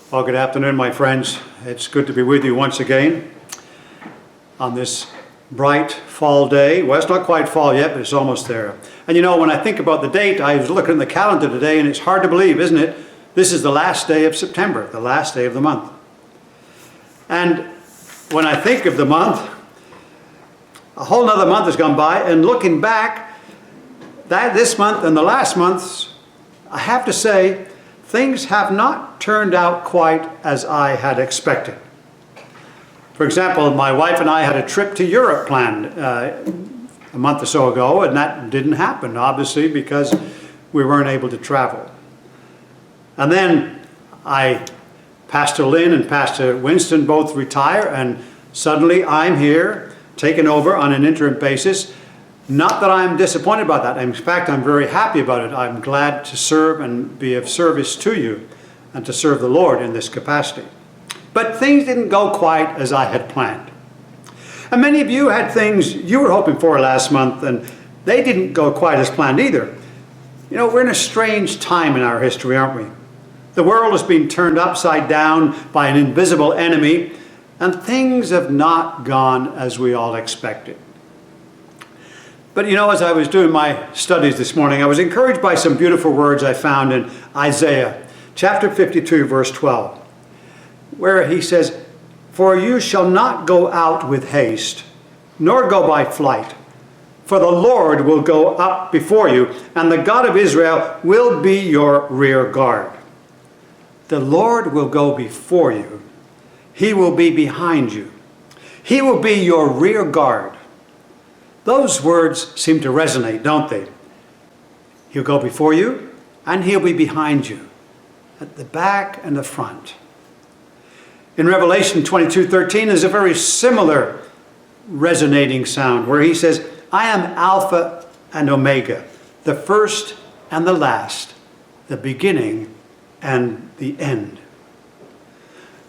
Well, good afternoon, my friends. It's good to be with you once again on this bright fall day. Well, it's not quite fall yet, but it's almost there. And you know, when I think about the date, I was looking at the calendar today, and it's hard to believe, isn't it? This is the last day of September, the last day of the month. And when I think of the month, a whole nother month has gone by, and looking back, this month and the last months, I have to say, things have not turned out quite as I had expected. For example, my wife and I had a trip to Europe planned a month or so ago, and that didn't happen, obviously, because we weren't able to travel. And then Pastor Lynn and Pastor Winston both retire, and suddenly I'm here, taken over on an interim basis. Not that I'm disappointed about that. In fact, I'm very happy about it. I'm glad to serve and be of service to you and to serve the Lord in this capacity. But things didn't go quite as I had planned. And many of you had things you were hoping for last month, and they didn't go quite as planned either. You know, we're in a strange time in our history, aren't we? The world has been turned upside down by an invisible enemy, and things have not gone as we all expected. But you know, as I was doing my studies this morning, I was encouraged by some beautiful words I found in Isaiah chapter 52, verse 12, where he says, "For you shall not go out with haste, nor go by flight, for the Lord will go up before you, and the God of Israel will be your rear guard." The Lord will go before you. He will be behind you. He will be your rear guard. Those words seem to resonate, don't they? He'll go before you, and he'll be behind you, at the back and the front. In Revelation 22:13 is a very similar resonating sound, where he says, "I am Alpha and Omega, the first and the last, the beginning and the end."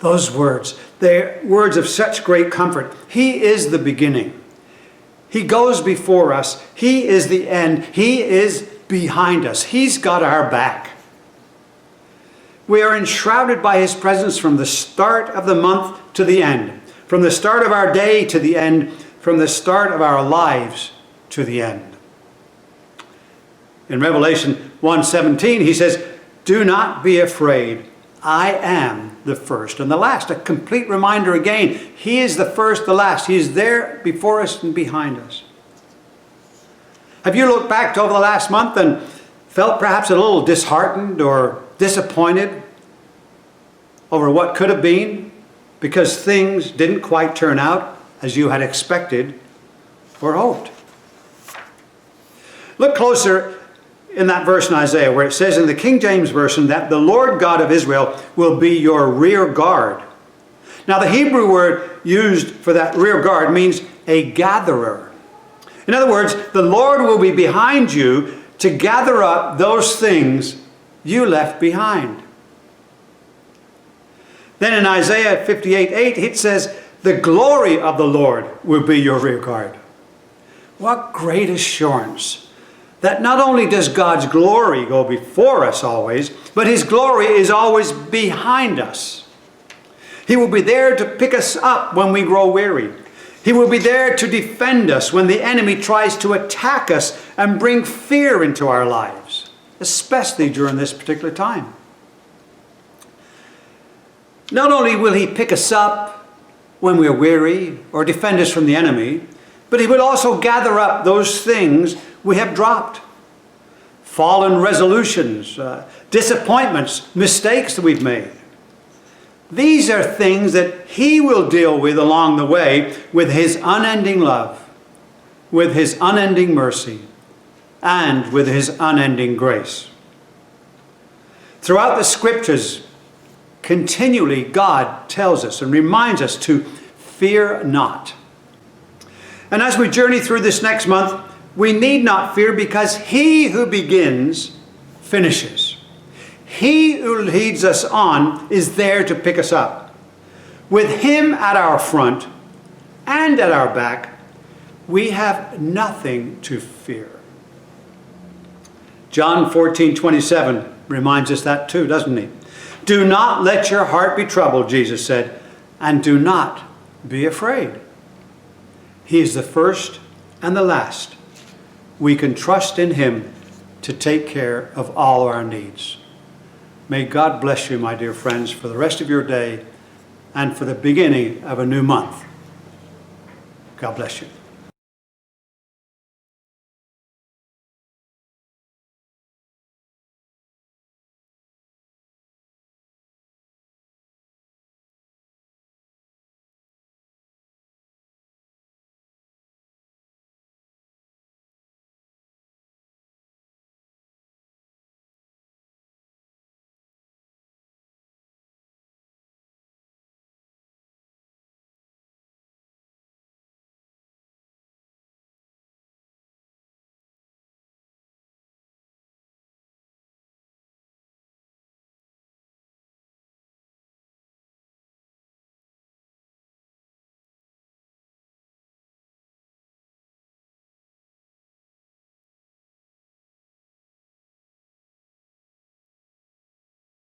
Those words, they're words of such great comfort. He is the beginning. He goes before us. He is the end. He is behind us. He's got our back. We are enshrouded by his presence from the start of the month to the end, from the start of our day to the end, from the start of our lives to the end. In Revelation 1:17, he says, "Do not be afraid. I am the first and the last." A complete reminder again. He is the first, the last. He is there before us and behind us. Have you looked back over the last month and felt perhaps a little disheartened or disappointed over what could have been because things didn't quite turn out as you had expected or hoped? Look closer in that verse in Isaiah, where it says in the King James Version that the Lord God of Israel will be your rear guard. Now, the Hebrew word used for that rear guard means a gatherer. In other words, the Lord will be behind you to gather up those things you left behind. Then in Isaiah 58:8, it says, "The glory of the Lord will be your rear guard." What great assurance that not only does God's glory go before us always, but his glory is always behind us. He will be there to pick us up when we grow weary. He will be there to defend us when the enemy tries to attack us and bring fear into our lives, especially during this particular time. Not only will he pick us up when we're weary or defend us from the enemy, but he will also gather up those things we have dropped. Fallen resolutions, disappointments, mistakes that we've made. These are things that he will deal with along the way with his unending love, with his unending mercy, and with his unending grace. Throughout the scriptures, continually God tells us and reminds us to fear not. And as we journey through this next month, we need not fear, because he who begins finishes. He who leads us on is there to pick us up. With him at our front and at our back, we have nothing to fear. John 14:27 reminds us that too, doesn't he? Do not let your heart be troubled, Jesus said, and do not be afraid. He is the first and the last. We can trust in him to take care of all our needs. May God bless you, my dear friends, for the rest of your day and for the beginning of a new month. God bless you.